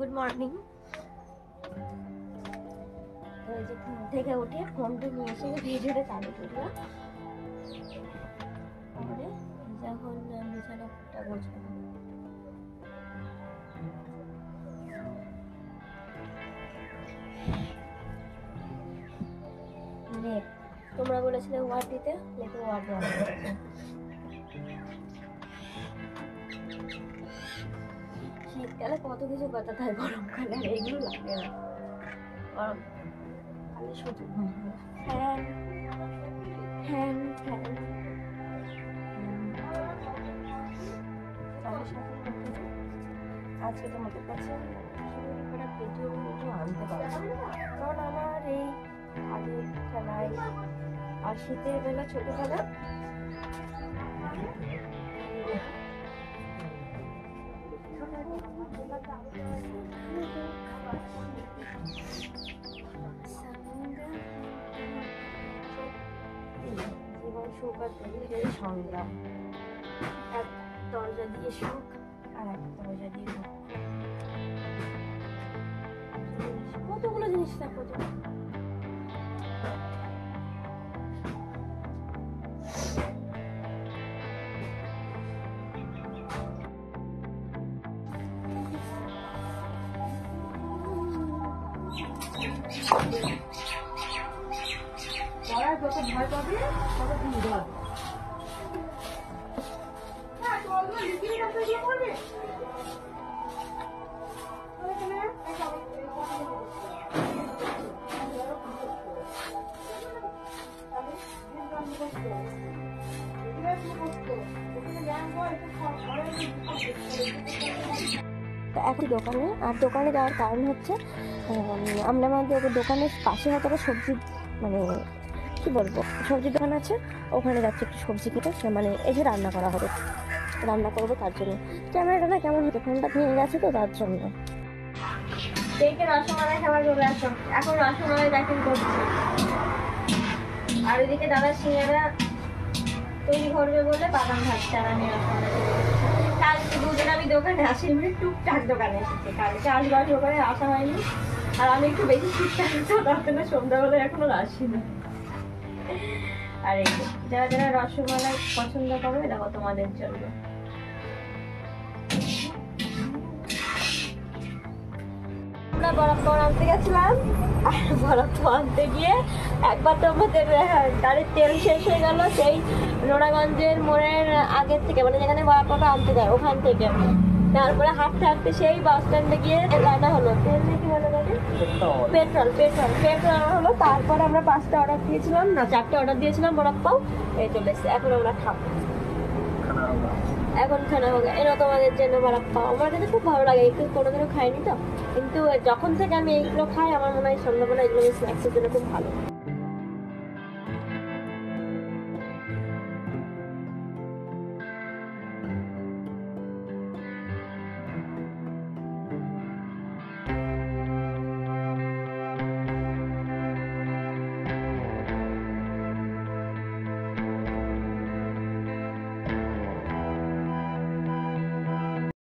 Good morning. ঘুম থেকে উঠে ফোনটা নিয়ে এসে ভিডিওটা চালু করলাম। পরে যখন বিছানাটা গোছানো লেপ, তোমরা বলেছিলে ওয়ার্ড দিতে, লেপে ওয়ার্ড দেওয়া হচ্ছে। শীতকালে কত কিছু কথা থাকে, গরমকালে আর এইগুলো লাগে না। গরমকালে শুধু ফ্যান ফ্যান ফ্যান। আজকে তোমাদের কাছে ভিডিও আনতে পারবো, কারণ আমার এই খালি খেলায় আর শীতের বেলা ছোটবেলা জীবন সুখ আর দুঃখের সংগ্রাম। এক দরজা দিয়ে সুখ আর এক দরজা দিয়ে দুঃখ, কতগুলো জিনিস দেখো তো। পড়ার যত ভয় পাবে তত তুমি ভয়। একই দোকানে, আর দোকানে যাওয়ার কারণ হচ্ছে আমরা আমাদের দোকানের পাশে হয়তো সবজি, মানে কি বলবো, সবজির দোকান আছে, ওখানে যাচ্ছে একটু সবজি কেটে, মানে এই যে রান্না করা হবে, রান্না করবো তার জন্য। ক্যামেরাটা না কেমন হতো, ফোনটা ভেঙে গেছে তো তার জন্য। দেখে রসমালাই খাবার চলে আসো, এখন রসমালাই প্যাকিং করছি। আর ওইদিকে দাদা সিঙ্গারা তৈরি করবে বলে বাদাম ভাজছে, আর আমি রসমালাই। কালকে দুদিন আমি দোকানে আসি, এমনি টুকটাক দোকানে এসেছি, কালকে আসবার দোকানে আসা হয়নি। আর আমি একটু বেশি ঠিকঠাক তার জন্য সন্ধ্যাবেলায় এখনো আসি না। আর এই যারা যারা রসমালাই পছন্দ করবে দেখো তোমাদের জন্য। আমরা বরফ আনতে গেছিলাম, আর বরফ আনতে গিয়ে একবার তো আমাদের গাড়ির তেল শেষ হয়ে গেল সেই নোনাগঞ্জের মোড়ের আগের থেকে, মানে যেখানে বরফটা আনতে যায় ওখান থেকে। তারপরে হাঁটতে হাঁটতে সেই বাস স্ট্যান্ডে গিয়ে আনা হলো তেল, কি বলে পেট্রোল হলো। তারপর আমরা 5টা অর্ডার দিয়েছিলাম, না 4টে অর্ডার দিয়েছিলাম বরফ পাও, এই চলে এসছে। এখন আমরা খাবো, এখন খানা হবে। এরা তোমাদের জন্য বরফ পাও আমার কাছে খুব ভালো লাগে, একটু কোনোদিনও খাইনি তো, কিন্তু যখন থেকে আমি এইগুলো খাই আমার মনে হয় সন্ধ্যাবেলা এগুলো স্ন্যাক্সের জন্য খুব ভালো।